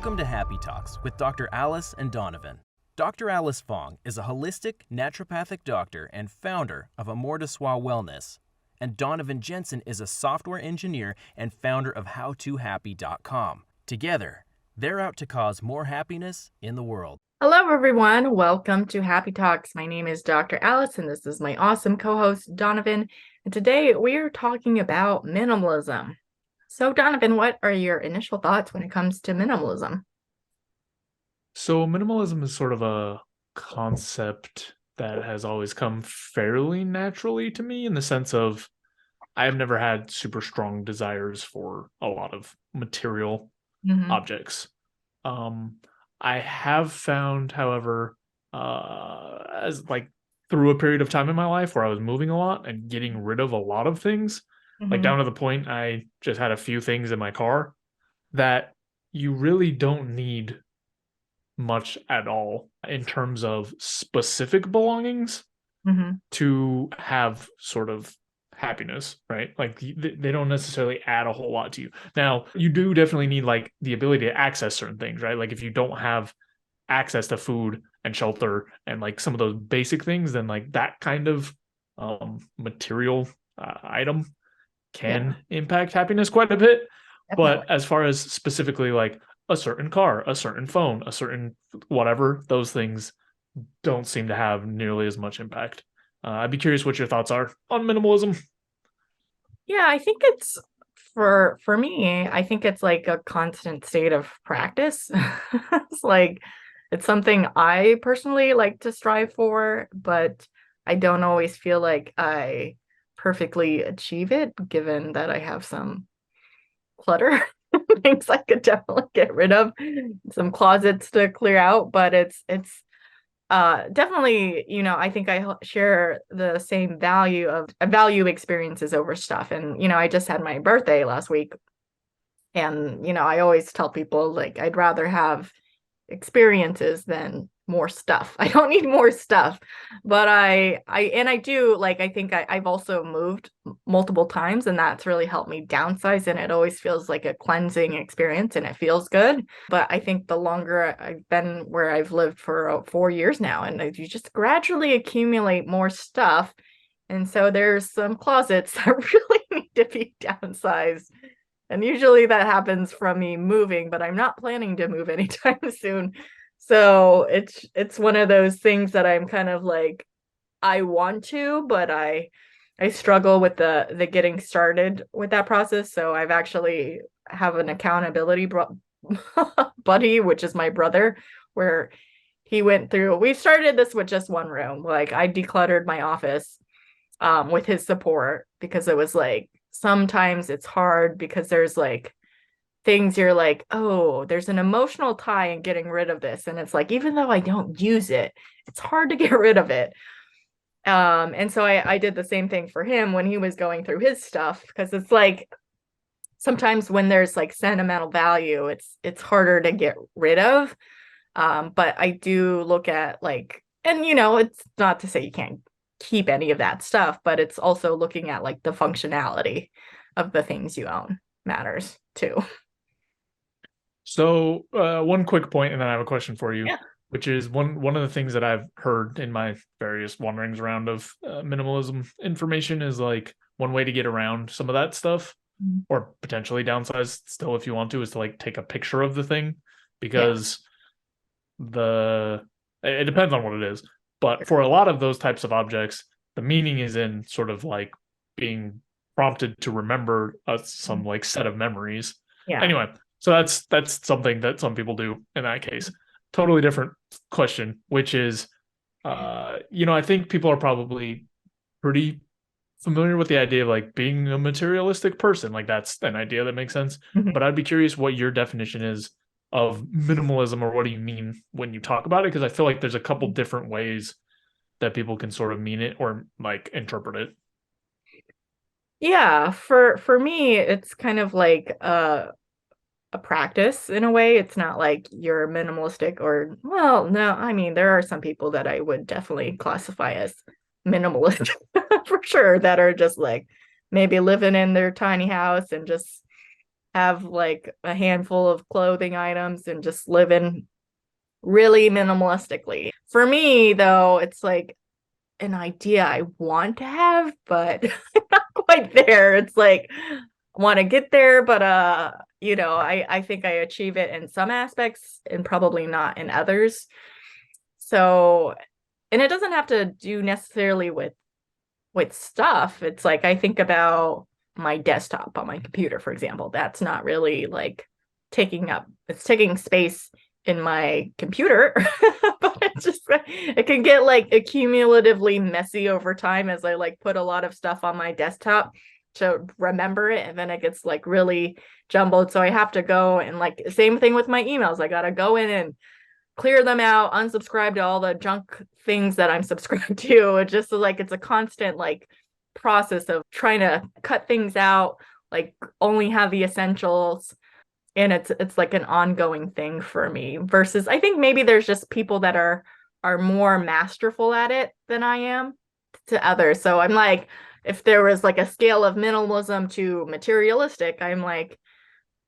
Welcome to Happy Talks with Dr. Alice and Donovan. Dr. Alice Fong is a holistic naturopathic doctor and founder of Amour de Soi Wellness, and Donovon Jenson is a software engineer and founder of HowToHappy.com. Together, they're out to cause more happiness in the world. Hello, everyone. Welcome to Happy Talks. My name is Dr. Alice, and this is my awesome co-host, Donovan. And today we are talking about minimalism. So, Donovan, what are your initial thoughts when it comes to minimalism? So minimalism is sort of a concept that has always come fairly naturally to me in the sense of I've never had super strong desires for a lot of material objects. I have found, however, as like through a period of time in my life where I was moving a lot and getting rid of a lot of things, like down to the point I just had a few things in my car that you really don't need much at all in terms of specific belongings to have sort of happiness, right? Like they don't necessarily add a whole lot to you. Now, you do definitely need like the ability to access certain things, right? Like if you don't have access to food and shelter and like some of those basic things, then like that kind of material item can impact happiness quite a bit. Definitely. But as far as specifically like a certain car, a certain phone, a certain whatever, those things don't seem to have nearly as much impact. I'd be curious what your thoughts are on minimalism. Yeah, I think it's for me, I think it's like a constant state of practice. It's like it's something I personally like to strive for, but I don't always feel like I perfectly achieve it, given that I have some clutter. Things I could definitely get rid of, some closets to clear out, but it's definitely, I think I share the same value of value experiences over stuff. And I just had my birthday last week, and I always tell people like I'd rather have experiences than more stuff. I don't need more stuff, but I do like, I think I've also moved multiple times, and that's really helped me downsize, and it always feels like a cleansing experience and it feels good. But I think the longer I've been where I've lived for 4 years now, and you just gradually accumulate more stuff. And so there's some closets that really need to be downsized. And usually that happens from me moving, but I'm not planning to move anytime soon. So it's one of those things that I'm kind of like, I want to, but I struggle with the getting started with that process. So I've actually have an accountability buddy, which is my brother, where he went through. We started this with just one room. Like I decluttered my office with his support, because it was like sometimes it's hard because there's like things you're like, oh, there's an emotional tie in getting rid of this. And it's like, even though I don't use it, it's hard to get rid of it. And so I did the same thing for him when he was going through his stuff, because it's like sometimes when there's like sentimental value, it's harder to get rid of. But I do look at like, and it's not to say you can't keep any of that stuff, but it's also looking at like the functionality of the things you own matters too. So one quick point, and then I have a question for you, Yeah. which is one of the things that I've heard in my various wanderings around of minimalism information is like one way to get around some of that stuff, or potentially downsize still if you want to, is to like take a picture of the thing, because it depends on what it is. But for a lot of those types of objects, the meaning is in sort of like being prompted to remember some like set of memories. Yeah. Anyway, so that's something that some people do in that case. Totally different question, which is, I think people are probably pretty familiar with the idea of like being a materialistic person. Like that's an idea that makes sense. But I'd be curious what your definition is of minimalism, or what do you mean when you talk about it? Because I feel like there's a couple different ways that people can sort of mean it or like interpret it. Yeah, for me, it's kind of like a practice in a way. It's not like you're minimalistic, or, well, no, I mean, there are some people that I would definitely classify as minimalist for sure, that are just like maybe living in their tiny house and just have like a handful of clothing items and just living really minimalistically. For me, though, it's like an idea I want to have, but not quite there. It's like I want to get there, but I think I achieve it in some aspects and probably not in others. So, and it doesn't have to do necessarily with stuff. It's like I think about my desktop on my computer, for example. That's not really like it's taking space in my computer, but it can get like accumulatively messy over time as I like put a lot of stuff on my desktop to remember it, and then it gets like really jumbled. So I have to go and like same thing with my emails. I gotta go in and clear them out, unsubscribe to all the junk things that I'm subscribed to. It just like it's a constant like process of trying to cut things out, like only have the essentials. And it's like an ongoing thing for me versus I think maybe there's just people that are more masterful at it than I am to others. So I'm like, if there was like a scale of minimalism to materialistic, I'm like,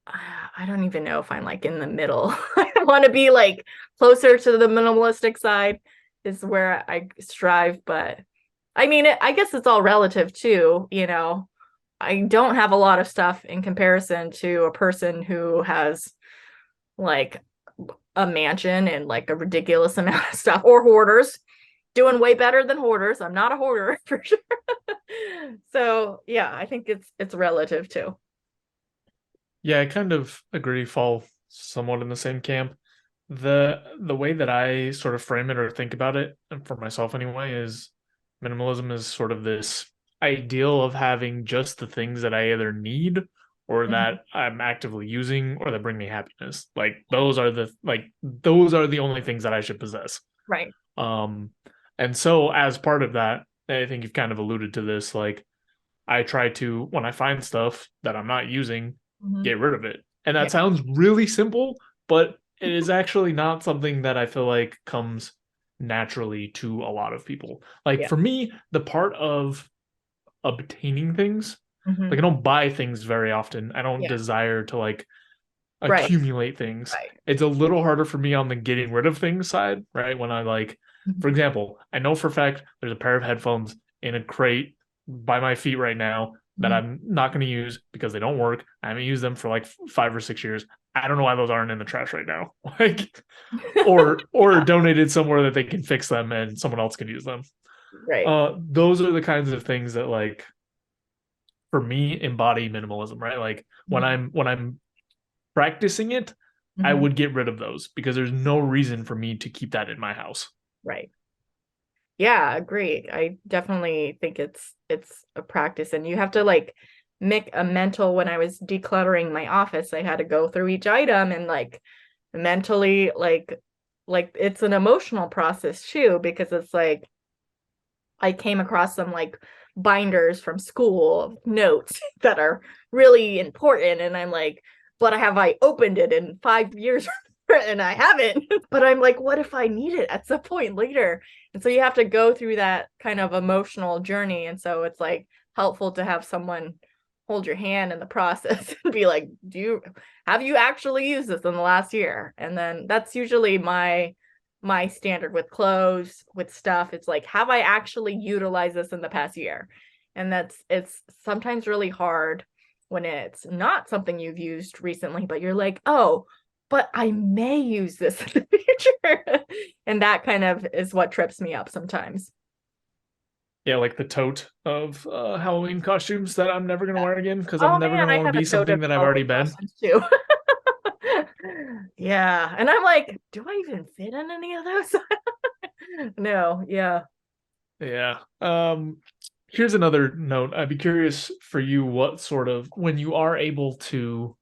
I don't even know if I'm like in the middle. I want to be like closer to the minimalistic side is where I strive. But I mean, I guess it's all relative too, you know. I don't have a lot of stuff in comparison to a person who has like a mansion and like a ridiculous amount of stuff, or hoarders doing way better than hoarders. I'm not a hoarder for sure. So yeah, I think it's relative too. Yeah, I kind of agree, fall somewhat in the same camp. The way that I sort of frame it or think about it, and for myself anyway, is minimalism is sort of this ideal of having just the things that I either need or that I'm actively using or that bring me happiness. Like those are the only things that I should possess. Right. And so as part of that, I think you've kind of alluded to this, like I try to, when I find stuff that I'm not using, get rid of it. And that sounds really simple, but it is actually not something that I feel like comes naturally to a lot of people. Like for me, the part of obtaining things, like I don't buy things very often. I don't desire to like accumulate things. Right. It's a little harder for me on the getting rid of things side, right? When I like, for example, I know for a fact there's a pair of headphones in a crate by my feet right now that I'm not going to use because they don't work. I haven't used them for like 5 or 6 years. I don't know why those aren't in the trash right now. Like, or donated somewhere that they can fix them and someone else can use them. Right. Those are the kinds of things that like for me embody minimalism, right? Like when I'm practicing it, I would get rid of those because there's no reason for me to keep that in my house. Right. Yeah, agree. I definitely think it's a practice, and you have to like make a mental. When I was decluttering my office, I had to go through each item and like mentally like it's an emotional process too, because it's like I came across some like binders from school of notes that are really important, and I'm like, but have I opened it in 5 years? And I haven't, but I'm like, what if I need it at some point later? And so you have to go through that kind of emotional journey. And so it's like helpful to have someone hold your hand in the process and be like, have you actually used this in the last year? And then that's usually my standard with clothes, with stuff. It's like, have I actually utilized this in the past year? And it's sometimes really hard when it's not something you've used recently, but you're like, oh, but I may use this in the future. And that kind of is what trips me up sometimes. Yeah, like the tote of Halloween costumes that I'm never going to wear again because Oh I'm never man, going to I want to have a be tote something of that I've already Halloween been. costumes too. Yeah. And I'm like, do I even fit in any of those? No, yeah. Yeah. Here's another note. I'd be curious for you what sort of, when you are able to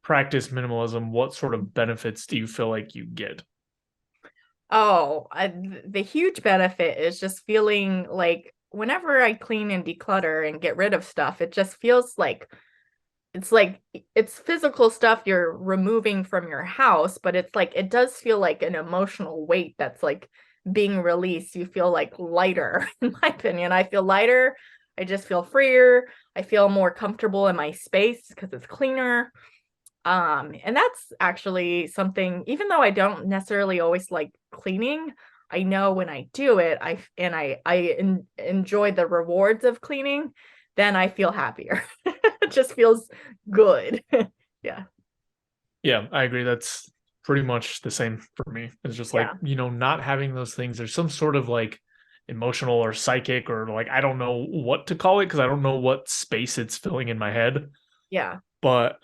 practice minimalism, what sort of benefits do you feel like you get? Oh, the huge benefit is just feeling like whenever I clean and declutter and get rid of stuff, it just feels like it's physical stuff you're removing from your house, but it's like it does feel like an emotional weight that's like being released. You feel like lighter, in my opinion. I feel lighter. I just feel freer. I feel more comfortable in my space because it's cleaner. And that's actually something, even though I don't necessarily always like cleaning, I know when I do it, I enjoy the rewards of cleaning, then I feel happier. It just feels good. Yeah. Yeah, I agree. That's pretty much the same for me. It's just like, Yeah. not having those things. There's some sort of like emotional or psychic or like, I don't know what to call it because I don't know what space it's filling in my head. Yeah. But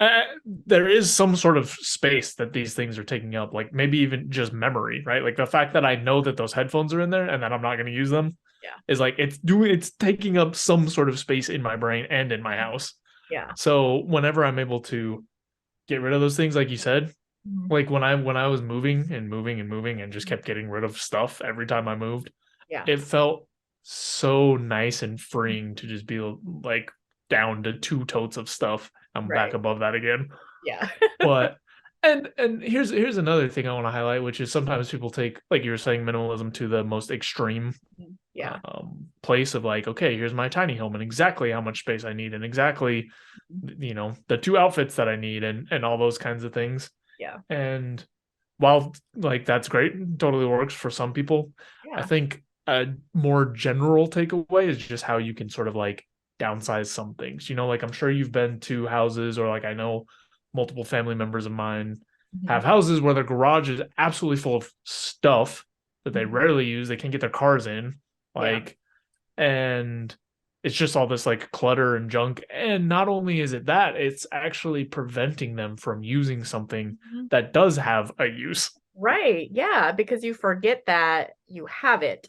there is some sort of space that these things are taking up, like maybe even just memory, right? Like the fact that I know that those headphones are in there and that I'm not going to use them Yeah. is like it's taking up some sort of space in my brain and in my house. Yeah. So whenever I'm able to get rid of those things, like you said, Mhm. like when I was moving and moving and moving and just kept getting rid of stuff every time I moved, Yeah. it felt so nice and freeing to just be like down to 2 totes of stuff. I'm back Right. above that again. Yeah. But and here's another thing I want to highlight, which is sometimes people take, like you were saying, minimalism to the most extreme Yeah. place of like, okay, here's my tiny home and exactly how much space I need and exactly the 2 outfits that I need and all those kinds of things. Yeah. And while like that's great, totally works for some people, I Yeah. think a more general takeaway is just how you can sort of like downsize some things. Like I'm sure you've been to houses, or like I know multiple family members of mine Mhm. have houses where their garage is absolutely full of stuff that they Mhm. rarely use. They can't get their cars in. Yeah. Like, and it's just all this like clutter and junk. And not only is it that, it's actually preventing them from using something Mhm. that does have a use. Right. Yeah, because you forget that you have it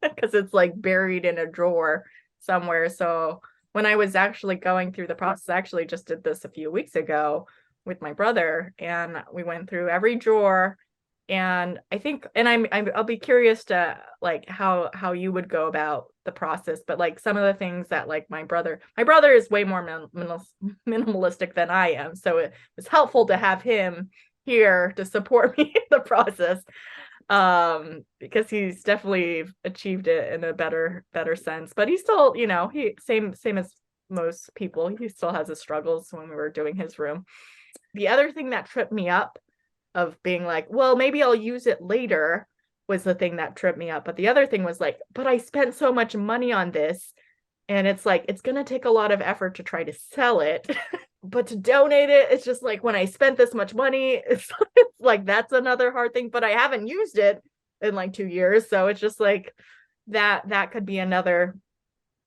because it's like buried in a drawer somewhere. So when I was actually going through the process, I actually just did this a few weeks ago with my brother, and we went through every drawer. And I think, and I'll be curious to like how you would go about the process, but like some of the things that like my brother is way more minimalistic than I am, so it was helpful to have him here to support me in the process, because he's definitely achieved it in a better sense. But he still, he same as most people, he still has his struggles when we were doing his room. The other thing that tripped me up of being like, well, maybe I'll use it later, was the thing that tripped me up. But the other thing was like, but I spent so much money on this, and it's like it's going to take a lot of effort to try to sell it. But to donate it, it's just like, when I spent this much money, it's like that's another hard thing. But I haven't used it in like 2 years, so it's just like that could be another,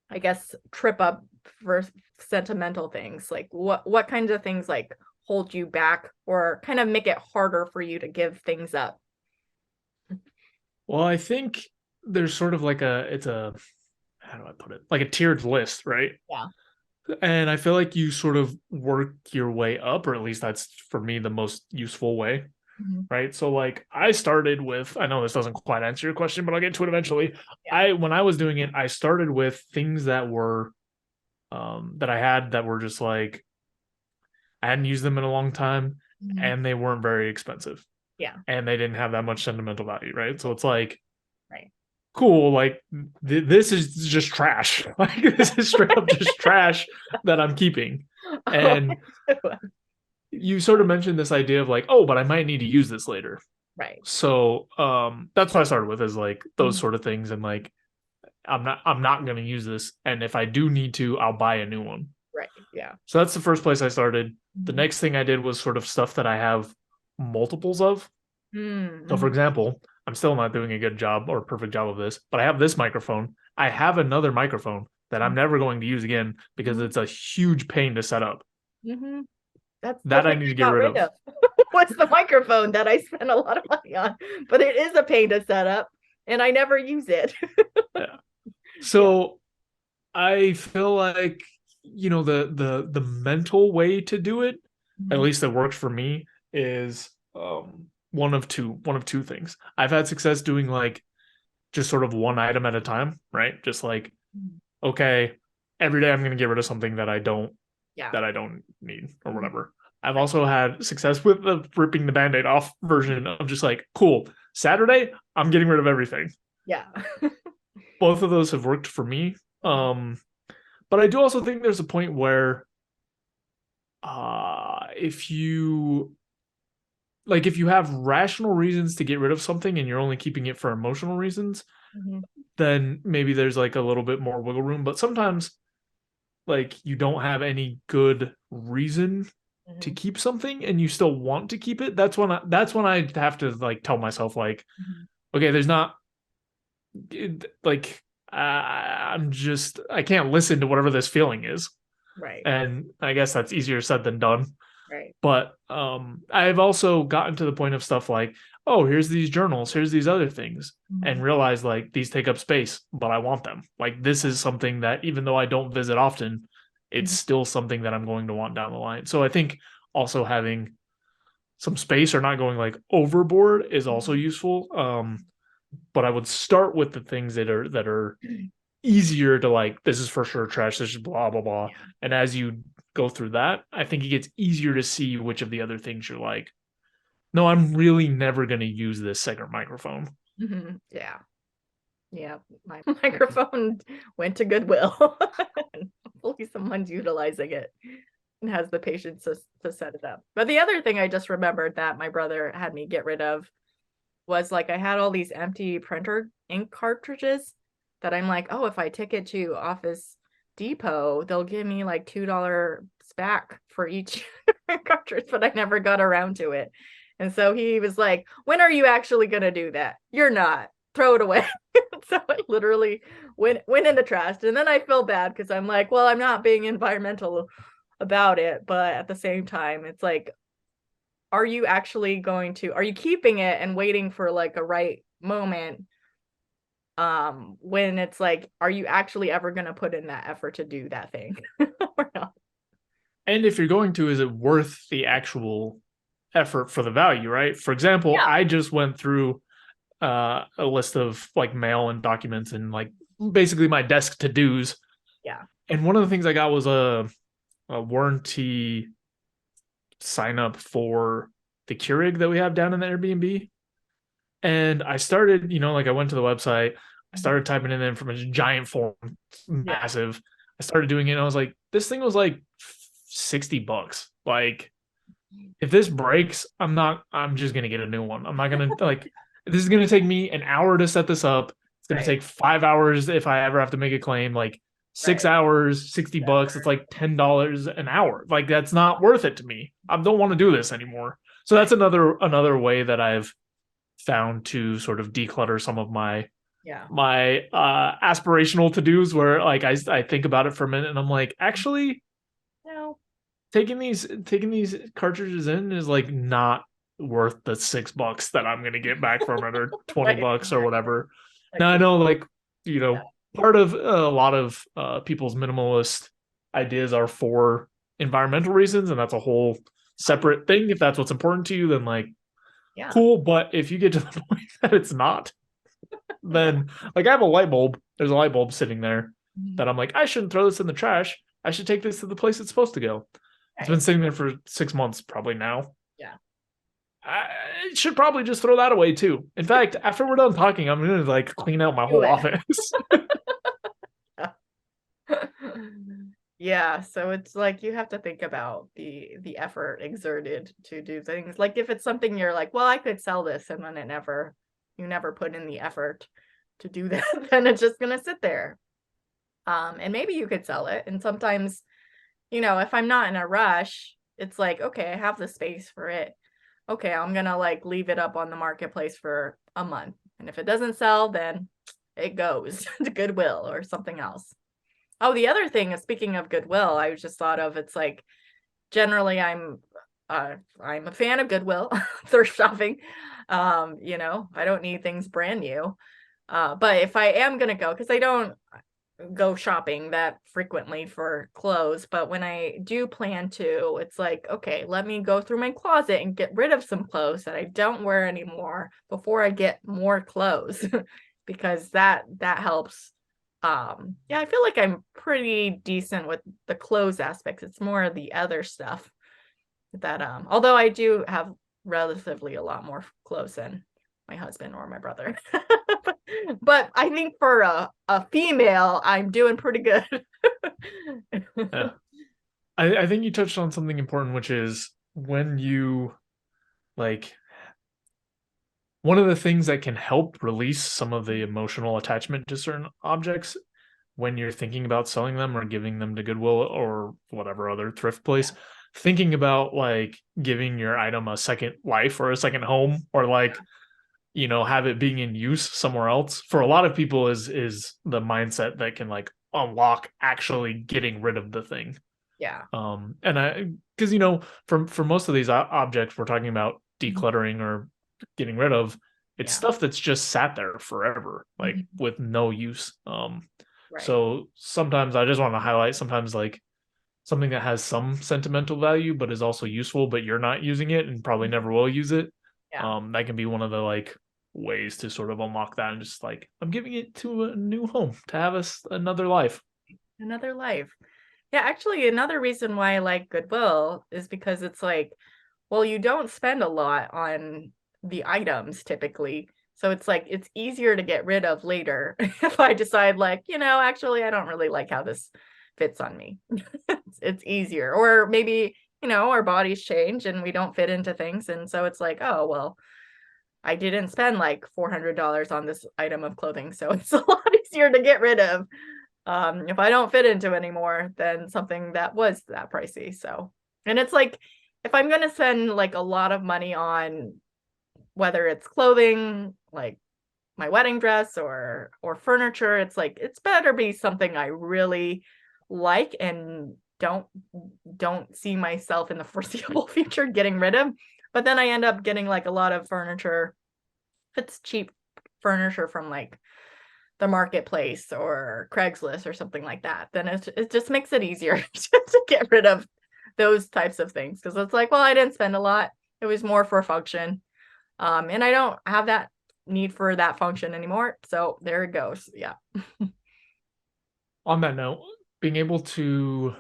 I guess, trip up for sentimental things. Like what kinds of things like hold you back or kind of make it harder for you to give things up? Well, I think there's sort of like it's a, how do I put it? Like a tiered list, right? Yeah. And I feel like you sort of work your way up, or at least that's for me the most useful way, Mhm. right? So like I started with, I know this doesn't quite answer your question, but I'll get to it eventually. Yeah. When I was doing it, I started with things that were that I had that were just like I hadn't used them in a long time Mhm. and they weren't very expensive Yeah. and they didn't have that much sentimental value, right? So it's like, Right. cool, like this is just trash. Like this is straight up just trash that I'm keeping. And you sort of mentioned this idea of like, oh, but I might need to use this later. Right. So that's what I started with, is like those Mhm. sort of things. And like I'm not gonna use this. And if I do need to, I'll buy a new one. Right. Yeah. So that's the first place I started. The Mhm. next thing I did was sort of stuff that I have multiples of. So for Mm-hmm. example, I'm still not doing a good job or perfect job of this, but I have this microphone. I have another microphone that I'm never going to use again because Mm-hmm. it's a huge pain to set up. Mm-hmm. That's the That I thing need to I get got rid rid of. of. Was the microphone that I spent a lot of money on, but it is a pain to set up, and I never use it. Yeah. Yeah. So I feel like the mental way to do it, at Mhm. least that works for me, is one of two things. I've had success doing like just sort of one item at a time, right? Just like, okay, every day I'm going to get rid of something Yeah. that I don't need or Mhm. whatever. I've also had success with the ripping the band-aid off version of just like, cool, Saturday, I'm getting rid of everything. Yeah. Both of those have worked for me. But I do also think there's a point where if you have rational reasons to get rid of something and you're only keeping it for emotional reasons, then maybe there's like a little bit more wiggle room. But sometimes like you don't have any good reason to keep something and you still want to keep it. That's when I have to like tell myself like, okay, there's not like I can't listen to whatever this feeling is. Right. And I guess that's easier said than done. Right. But I've also gotten to the point of stuff like, oh, here's these journals, here's these other things, and realize like these take up space, but I want them. Like this is something that even though I don't visit often, it's still something that I'm going to want down the line. So I think also having some space or not going like overboard is also useful. But I would start with the things that are easier to like, this is for sure trash, this is blah blah blah. Yeah. And as you go through that, I think it gets easier to see which of the other things you're like, no, I'm really never going to use this second microphone. Yeah. Yeah. My microphone went to Goodwill. Hopefully someone's utilizing it and has the patience to set it up. But the other thing I just remembered that my brother had me get rid of was like I had all these empty printer ink cartridges that I'm like, oh, if I take it to Office Depot, they'll give me like $2 back for each cartridge, but I never got around to it. And so he was like, when are you actually going to do that? You're not. Throw it away. So I literally went in the trash. And then I feel bad because I'm like, well, I'm not being environmental about it. But at the same time, it's like, are you keeping it and waiting for like a right moment? When it's like, are you actually ever going to put in that effort to do that thing or not? And if you're going to, is it worth the actual effort for the value, right? For example, I just went through a list of like mail and documents and like basically my desk to-dos. Yeah. And one of the things I got was a warranty sign up for the Keurig that we have down in the Airbnb. And I started, like I went to the website, I started typing in the information, giant form, massive. I started doing it and I was like, this thing was like $60. Like, if this breaks, I'm just going to get a new one. I'm not going to like, this is going to take me an hour to set this up. It's going to take 5 hours if I ever have to make a claim, like 6 hours, $60. It's like $10 an hour. Like, that's not worth it to me. I don't want to do this anymore. So that's another way that I've found to sort of declutter some of my aspirational to-dos where like I think about it for a minute and I'm like, actually, no, taking these cartridges in is like not worth the $6 that I'm gonna get back from it or $20 or whatever. Now I know like part of a lot of people's minimalist ideas are for environmental reasons, and that's a whole separate thing. If that's what's important to you, then like cool. But if you get to the point that it's not, then like I have a light bulb. There's a light bulb sitting there that I'm like, I shouldn't throw this in the trash. I should take this to the place it's supposed to go. It's been sitting there for 6 months probably now. Yeah. I should probably just throw that away too. In fact, after we're done talking, I'm going to like clean out my whole office. Yeah, so it's like you have to think about the effort exerted to do things. Like if it's something you're like, well, I could sell this, and then you never put in the effort to do that, then it's just gonna sit there. And maybe you could sell it. And sometimes, if I'm not in a rush, it's like, okay, I have the space for it. Okay, I'm gonna like leave it up on the marketplace for a month. And if it doesn't sell, then it goes to Goodwill or something else. Oh, the other thing is, speaking of Goodwill, I just thought of, it's like generally I'm a fan of Goodwill, thrift shopping. I don't need things brand new. But if I am gonna go, because I don't go shopping that frequently for clothes, but when I do plan to, it's like, okay, let me go through my closet and get rid of some clothes that I don't wear anymore before I get more clothes, because that helps. I feel like I'm pretty decent with the clothes aspects. It's more the other stuff that although I do have relatively a lot more clothes than my husband or my brother. But I think for a female, I'm doing pretty good. I think you touched on something important, which is when you like one of the things that can help release some of the emotional attachment to certain objects when you're thinking about selling them or giving them to Goodwill or whatever other thrift place, thinking about like giving your item a second life or a second home or like, have it being in use somewhere else. For a lot of people is the mindset that can like unlock actually getting rid of the thing. Yeah. And I because for most of these objects we're talking about decluttering or getting rid of, it's Yeah. stuff that's just sat there forever, like with no use. Right. So sometimes I just want to highlight sometimes like something that has some sentimental value but is also useful, but you're not using it and probably never will use it. Yeah. That can be one of the like ways to sort of unlock that and just like I'm giving it to a new home to have another life. Another life. Yeah, actually, another reason why I like Goodwill is because it's like, well, you don't spend a lot on the items typically. So it's like it's easier to get rid of later if I decide like, actually I don't really like how this fits on me. It's easier. Or maybe, our bodies change and we don't fit into things. And so it's like, oh, well, I didn't spend like $400 on this item of clothing. So it's a lot easier to get rid of if I don't fit into anymore than something that was that pricey. So, and it's like, if I'm going to spend like a lot of money on whether it's clothing, like my wedding dress or furniture, it's like, it's better be something I really like and don't see myself in the foreseeable future getting rid of. But then I end up getting like a lot of furniture. If it's cheap furniture from like the marketplace or Craigslist or something like that, then it just makes it easier to get rid of those types of things. Because it's like, well, I didn't spend a lot. It was more for function. And I don't have that need for that function anymore. So there it goes. Yeah. On that note, being able to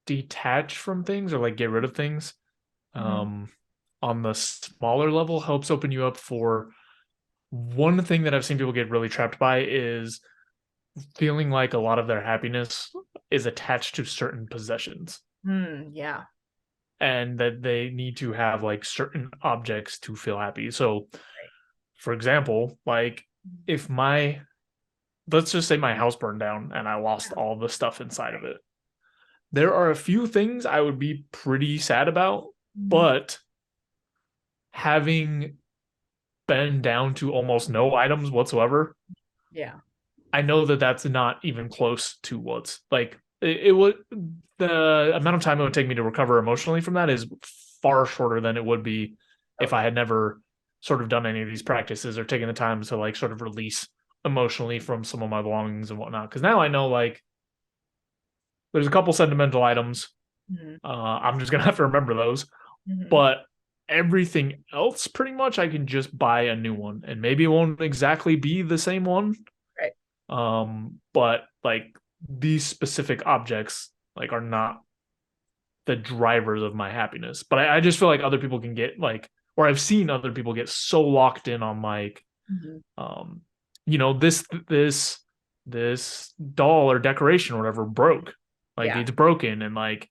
detach from things or like get rid of things on the smaller level helps open you up for one thing that I've seen people get really trapped by is feeling like a lot of their happiness is attached to certain possessions. Yeah. And that they need to have like certain objects to feel happy. So, for example, like if let's just say my house burned down and I lost all the stuff inside of it. There are a few things I would be pretty sad about, but having been down to almost no items whatsoever, Yeah. I know that that's not even close to what's like it would the amount of time it would take me to recover emotionally from that is far shorter than it would be if I had never sort of done any of these practices or taken the time to like sort of release emotionally from some of my belongings and whatnot. Because now I know like there's a couple sentimental items. I'm just gonna have to remember those. But everything else, pretty much, I can just buy a new one, and maybe it won't exactly be the same one. Right. But like these specific objects, like, are not the drivers of my happiness. But I just feel like other people can get like, or I've seen other people get so locked in on like, this doll or decoration or whatever broke, like it's broken, and like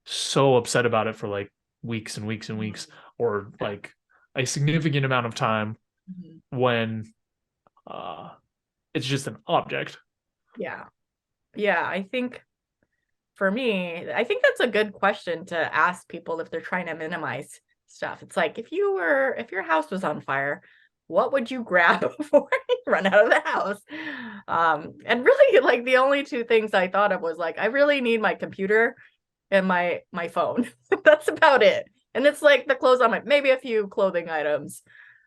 so upset about it for like weeks and weeks and weeks, or like a significant amount of time when it's just an object. Yeah. I think for me, I think that's a good question to ask people if they're trying to minimize stuff. It's like, if your house was on fire, what would you grab before you run out of the house? And really, like, the only two things I thought of was like, I really need my computer and my phone. That's about it. And it's like the clothes on maybe a few clothing items.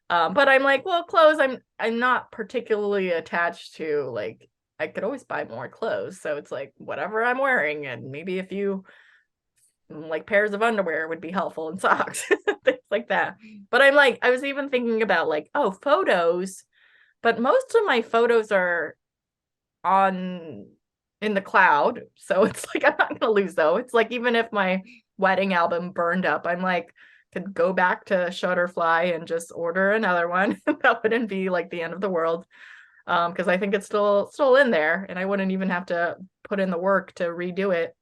But I'm like, well, clothes, I'm not particularly attached to. Like, I could always buy more clothes. So it's like whatever I'm wearing, and maybe a few like pairs of underwear would be helpful, and socks, things like that. But I'm like, I was even thinking about like, oh, photos, but most of my photos are on in the cloud. So it's like, I'm not gonna lose those. It's like, even if my wedding album burned up, I'm like, could go back to Shutterfly and just order another one. That wouldn't be like the end of the world. Because I think it's still in there, and I wouldn't even have to put in the work to redo it.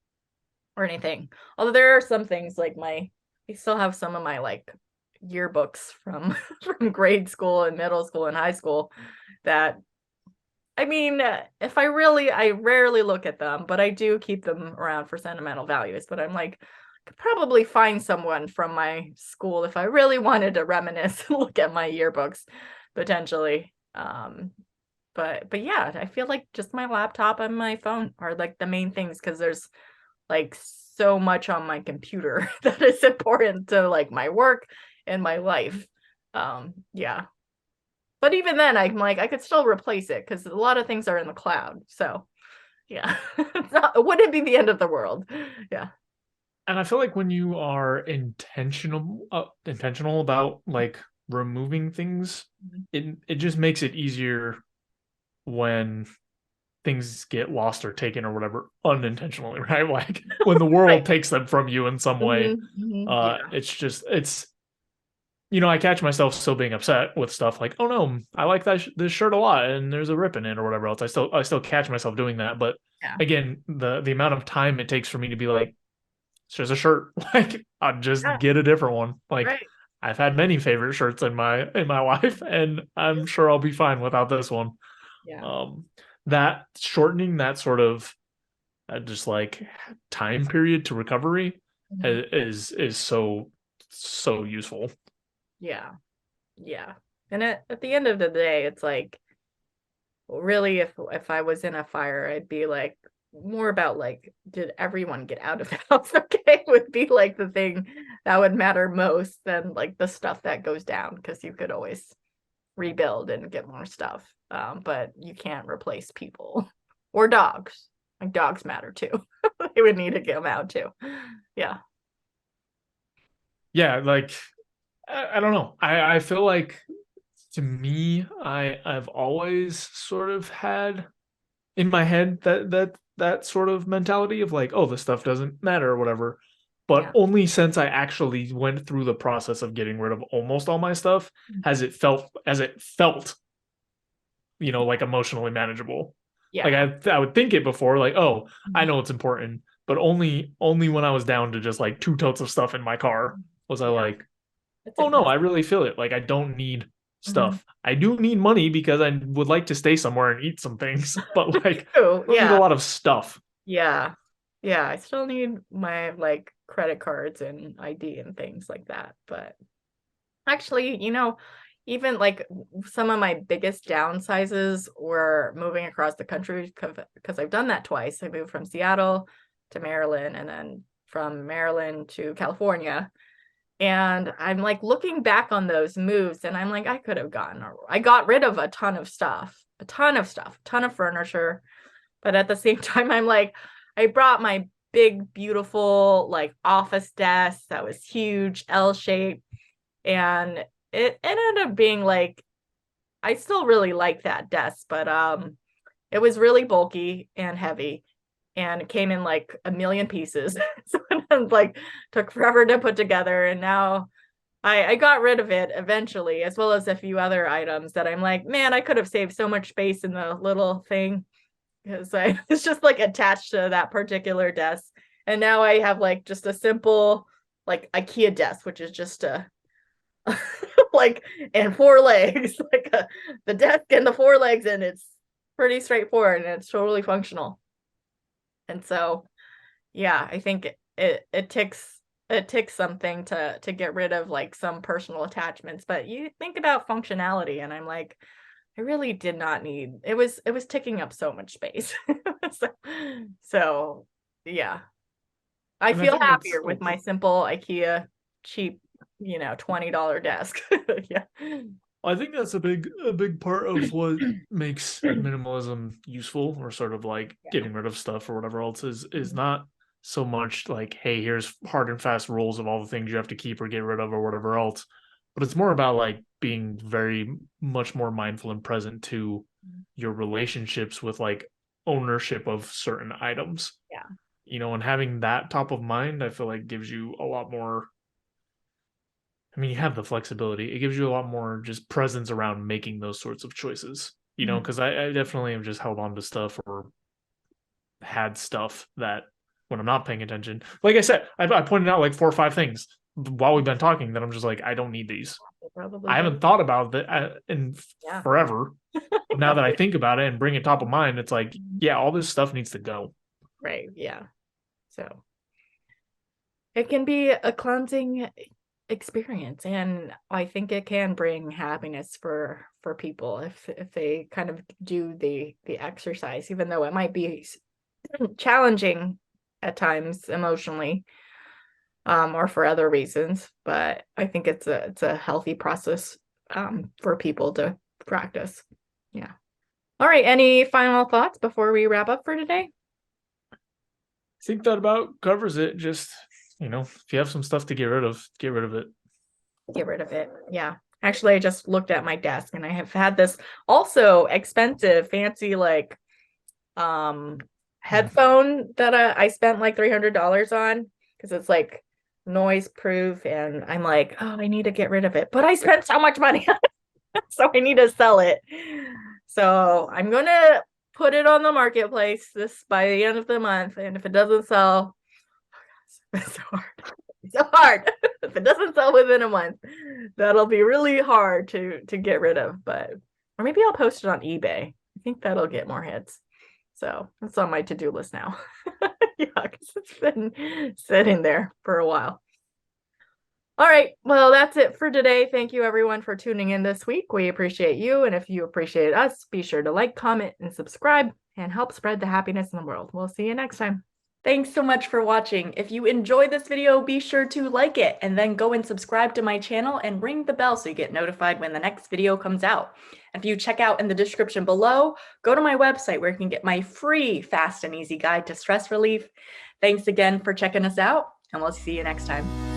or anything. Although there are some things like I still have some of my like yearbooks from from grade school and middle school and high school that I mean, if I rarely look at them, but I do keep them around for sentimental values. But I'm like, I could probably find someone from my school if I really wanted to reminisce and look at my yearbooks potentially. But yeah, I feel like just my laptop and my phone are like the main things because there's like so much on my computer that is important to like my work and my life. Yeah. But even then, I'm like, I could still replace it because a lot of things are in the cloud. So yeah, it wouldn't be the end of the world. Yeah. And I feel like when you are intentional about like removing things, it just makes it easier when things get lost or taken or whatever unintentionally, right? Like when the world Right. takes them from you in some way. Yeah. It's I catch myself still being upset with stuff like, oh no, I like this shirt a lot and there's a rip in it or whatever else. I still catch myself doing that, but Yeah. again, the amount of time it takes for me to be like, it's just a shirt. Like I'll just Yeah. get a different one. Like Right. I've had many favorite shirts in my life, and I'm sure I'll be fine without this one. Yeah. Um, that shortening that sort of just like time period to recovery Mhm. is so useful. Yeah. Yeah. And at the end of the day, it's like really if I was in a fire, I'd be like more about like, did everyone get out of the house okay? Would be like the thing that would matter most than like the stuff that goes down because you could always rebuild and get more stuff. But you can't replace people or dogs. Like dogs matter too. They would need to get them out too. Yeah. Yeah, like I don't know. I feel like to me, I've always sort of had in my head that sort of mentality of like, oh, this stuff doesn't matter or whatever. But Yeah. only since I actually went through the process of getting rid of almost all my stuff has it felt, like emotionally manageable. Like Yeah. I would think it before, like, oh, I Mhm. know it's important, but only when I was down to just like two totes of stuff in my car was I Yeah. like, It's oh no, I important. really feel it. Like I don't need Mhm. stuff. I do need money because I would like to stay somewhere and eat some things, but like True. I don't need a Yeah. lot of stuff. Yeah. Yeah. I still need my like credit cards and ID and things like that. But actually, even like some of my biggest downsizes were moving across the country because I've done that twice. I moved from Seattle to Maryland and then from Maryland to California. And I'm like looking back on those moves and I'm like, I got rid of a ton of stuff, a ton of stuff, a ton of furniture. But at the same time, I'm like, I brought my big, beautiful, like office desk that was huge, L shape. And it ended up being like, I still really like that desk, but it was really bulky and heavy. And it came in like a million pieces. So it like took forever to put together. And now I got rid of it eventually, as well as a few other items that I'm like, man, I could have saved so much space in the little thing because I was just like attached to that particular desk. And now I have like just a simple like IKEA desk, which is just a like and four legs, like the desk and the four legs, and it's pretty straightforward and it's totally functional. And so yeah, I think it takes something to get rid of like some personal attachments, but you think about functionality and I'm like, I really did not need it was taking up so much space. so, so yeah. I And I feel think that's happier with my simple IKEA cheap, $20 desk. Yeah. I think that's a big part of what makes minimalism useful, or sort of like Yeah. getting rid of stuff or whatever else is not so much like, hey, here's hard and fast rules of all the things you have to keep or get rid of or whatever else. But it's more about like being very much more mindful and present to your relationships with like ownership of certain items. Yeah. And having that top of mind, I feel like gives you a lot more. I mean, you have the flexibility. It gives you a lot more just presence around making those sorts of choices, Mhm. because I definitely have just held on to stuff or had stuff that when I'm not paying attention. Like I said, I pointed out like 4 or 5 things while we've been talking that I'm just like, I don't need these. I haven't thought about that in forever. But now that I think about it and bring it top of mind, it's like, yeah, all this stuff needs to go. Right. Yeah. So it can be a cleansing experience, and I think it can bring happiness for people if they kind of do the exercise, even though it might be challenging at times emotionally, or for other reasons. But I think it's a healthy process for people to practice. Yeah. All right. Any final thoughts before we wrap up for today? I think that about covers it. Just, if you have some stuff to get rid of it. Get rid of it. Yeah. Actually, I just looked at my desk and I have had this also expensive, fancy, like headphone that I spent like $300 on because it's like noise proof, and I'm like, oh, I need to get rid of it, but I spent so much money on it, so I need to sell it. So I'm gonna put it on the marketplace by the end of the month, and if it doesn't sell, it's so hard. It's so hard. If it doesn't sell within a month, that'll be really hard to get rid of. But or maybe I'll post it on eBay. I think that'll get more hits. So that's on my to-do list now. Yeah, because it's been sitting there for a while. All right. Well, that's it for today. Thank you, everyone, for tuning in this week. We appreciate you. And if you appreciate us, be sure to like, comment, and subscribe and help spread the happiness in the world. We'll see you next time. Thanks so much for watching. If you enjoyed this video, be sure to like it and then go and subscribe to my channel and ring the bell so you get notified when the next video comes out. If you check out in the description below, go to my website where you can get my free fast and easy guide to stress relief. Thanks again for checking us out, and we'll see you next time.